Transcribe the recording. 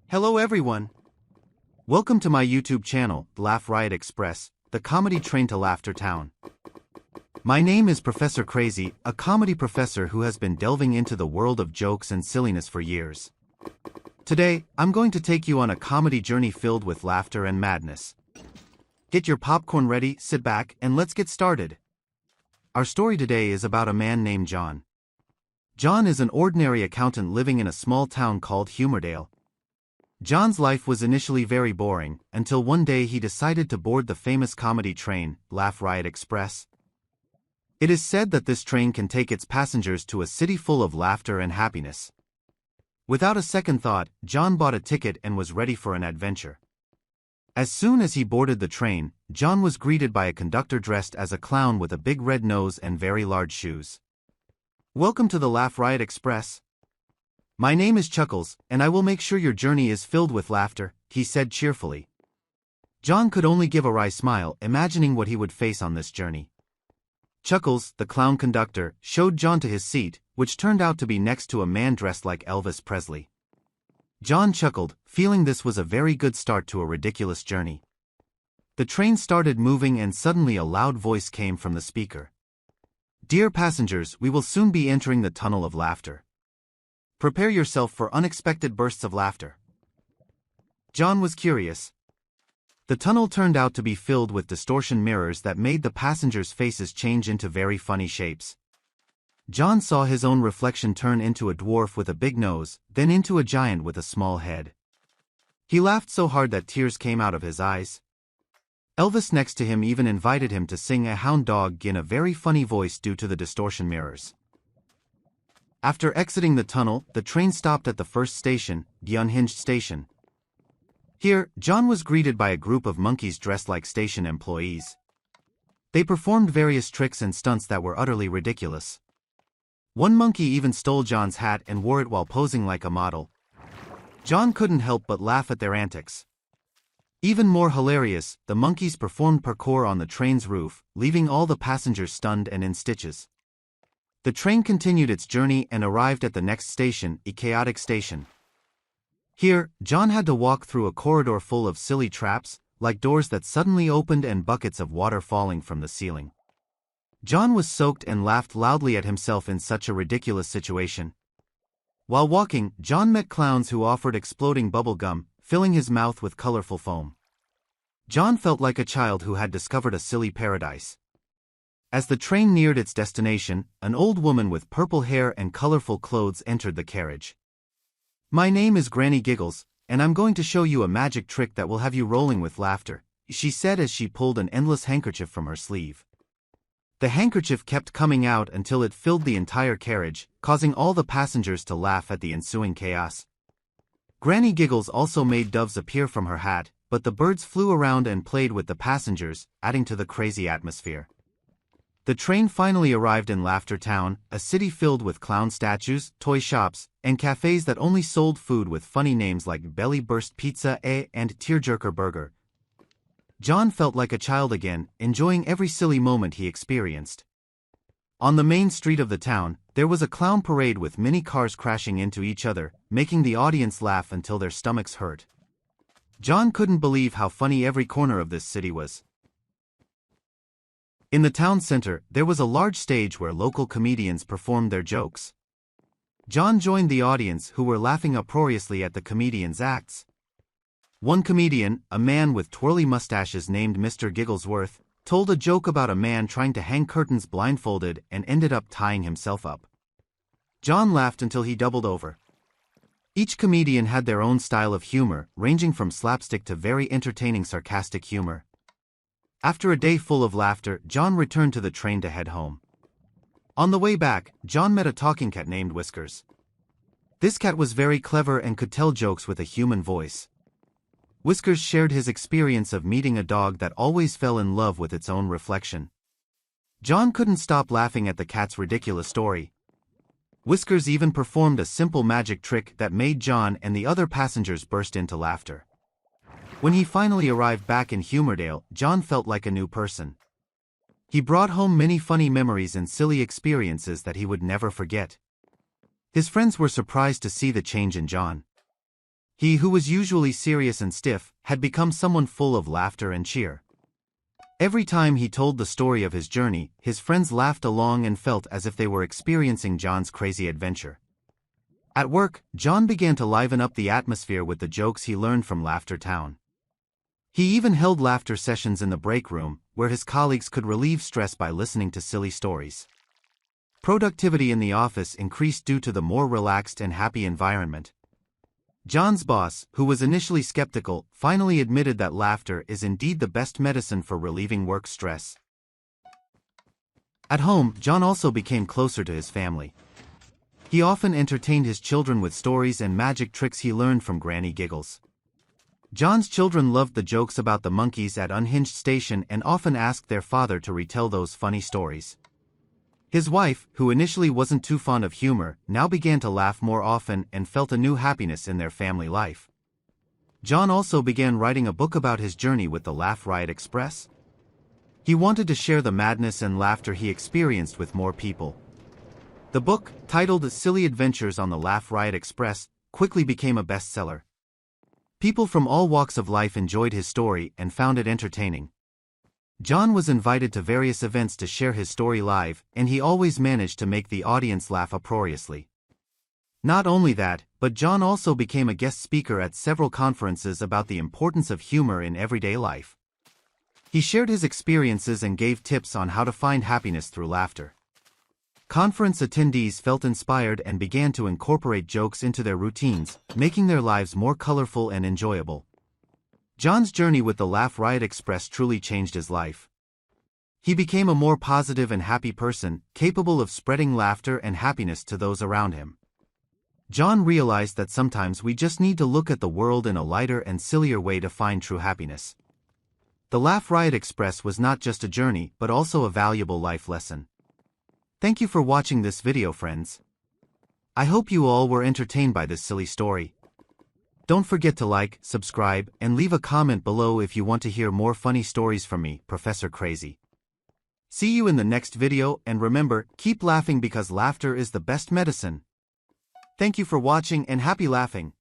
Hello everyone! Welcome to my YouTube channel, Laugh Riot Express, the comedy train to Laughter Town. My name is Professor Crazy, a comedy professor who has been delving into the world of jokes and silliness for years. Today, I'm going to take you on a comedy journey filled with laughter and madness. Get your popcorn ready, sit back, and let's get started. Our story today is about a man named John. John is an ordinary accountant living in a small town called Humordale. John's life was initially very boring, until one day he decided to board the famous comedy train, Laugh Riot Express. It is said that this train can take its passengers to a city full of laughter and happiness. Without a second thought, John bought a ticket and was ready for an adventure. As soon as he boarded the train, John was greeted by a conductor dressed as a clown with a big red nose and very large shoes. "Welcome to the Laugh Riot Express. My name is Chuckles, and I will make sure your journey is filled with laughter," he said cheerfully. John could only give a wry smile, imagining what he would face on this journey. Chuckles, the clown conductor, showed John to his seat, which turned out to be next to a man dressed like Elvis Presley. John chuckled, feeling this was a very good start to a ridiculous journey. The train started moving and suddenly a loud voice came from the speaker. "Dear passengers, we will soon be entering the tunnel of laughter. Prepare yourself for unexpected bursts of laughter." John was curious. The tunnel turned out to be filled with distortion mirrors that made the passengers' faces change into very funny shapes. John saw his own reflection turn into a dwarf with a big nose, then into a giant with a small head. He laughed so hard that tears came out of his eyes. Elvis next to him even invited him to sing a hound dog in a very funny voice due to the distortion mirrors. After exiting the tunnel, the train stopped at the first station, the Unhinged Station. Here, John was greeted by a group of monkeys dressed like station employees. They performed various tricks and stunts that were utterly ridiculous. One monkey even stole John's hat and wore it while posing like a model. John couldn't help but laugh at their antics. Even more hilarious, the monkeys performed parkour on the train's roof, leaving all the passengers stunned and in stitches. The train continued its journey and arrived at the next station, a chaotic station. Here, John had to walk through a corridor full of silly traps, like doors that suddenly opened and buckets of water falling from the ceiling. John was soaked and laughed loudly at himself in such a ridiculous situation. While walking, John met clowns who offered exploding bubble gum, filling his mouth with colorful foam. John felt like a child who had discovered a silly paradise. As the train neared its destination, an old woman with purple hair and colorful clothes entered the carriage. "My name is Granny Giggles, and I'm going to show you a magic trick that will have you rolling with laughter," she said as she pulled an endless handkerchief from her sleeve. The handkerchief kept coming out until it filled the entire carriage, causing all the passengers to laugh at the ensuing chaos. Granny Giggles also made doves appear from her hat, but the birds flew around and played with the passengers, adding to the crazy atmosphere. The train finally arrived in Laughter Town, a city filled with clown statues, toy shops, and cafes that only sold food with funny names like Belly Burst Pizza and Tearjerker Burger. John felt like a child again, enjoying every silly moment he experienced. On the main street of the town, there was a clown parade with many cars crashing into each other, making the audience laugh until their stomachs hurt. John couldn't believe how funny every corner of this city was. In the town center, there was a large stage where local comedians performed their jokes. John joined the audience, who were laughing uproariously at the comedians' acts. One comedian, a man with twirly mustaches named Mr. Gigglesworth, told a joke about a man trying to hang curtains blindfolded and ended up tying himself up. John laughed until he doubled over. Each comedian had their own style of humor, ranging from slapstick to very entertaining sarcastic humor. After a day full of laughter, John returned to the train to head home. On the way back, John met a talking cat named Whiskers. This cat was very clever and could tell jokes with a human voice. Whiskers shared his experience of meeting a dog that always fell in love with its own reflection. John couldn't stop laughing at the cat's ridiculous story. Whiskers even performed a simple magic trick that made John and the other passengers burst into laughter. When he finally arrived back in Humordale, John felt like a new person. He brought home many funny memories and silly experiences that he would never forget. His friends were surprised to see the change in John. He, who was usually serious and stiff, had become someone full of laughter and cheer. Every time he told the story of his journey, his friends laughed along and felt as if they were experiencing John's crazy adventure. At work, John began to liven up the atmosphere with the jokes he learned from Laughter Town. He even held laughter sessions in the break room, where his colleagues could relieve stress by listening to silly stories. Productivity in the office increased due to the more relaxed and happy environment. John's boss, who was initially skeptical, finally admitted that laughter is indeed the best medicine for relieving work stress. At home, John also became closer to his family. He often entertained his children with stories and magic tricks he learned from Granny Giggles. John's children loved the jokes about the monkeys at Unhinged Station and often asked their father to retell those funny stories. His wife, who initially wasn't too fond of humor, now began to laugh more often and felt a new happiness in their family life. John also began writing a book about his journey with the Laugh Riot Express. He wanted to share the madness and laughter he experienced with more people. The book, titled Silly Adventures on the Laugh Riot Express, quickly became a bestseller. People from all walks of life enjoyed his story and found it entertaining. John was invited to various events to share his story live, and he always managed to make the audience laugh uproariously. Not only that, but John also became a guest speaker at several conferences about the importance of humor in everyday life. He shared his experiences and gave tips on how to find happiness through laughter. Conference attendees felt inspired and began to incorporate jokes into their routines, making their lives more colorful and enjoyable. John's journey with the Laugh Riot Express truly changed his life. He became a more positive and happy person, capable of spreading laughter and happiness to those around him. John realized that sometimes we just need to look at the world in a lighter and sillier way to find true happiness. The Laugh Riot Express was not just a journey, but also a valuable life lesson. Thank you for watching this video, friends. I hope you all were entertained by this silly story. Don't forget to like, subscribe, and leave a comment below if you want to hear more funny stories from me, Professor Crazy. See you in the next video, and remember, keep laughing because laughter is the best medicine. Thank you for watching and happy laughing.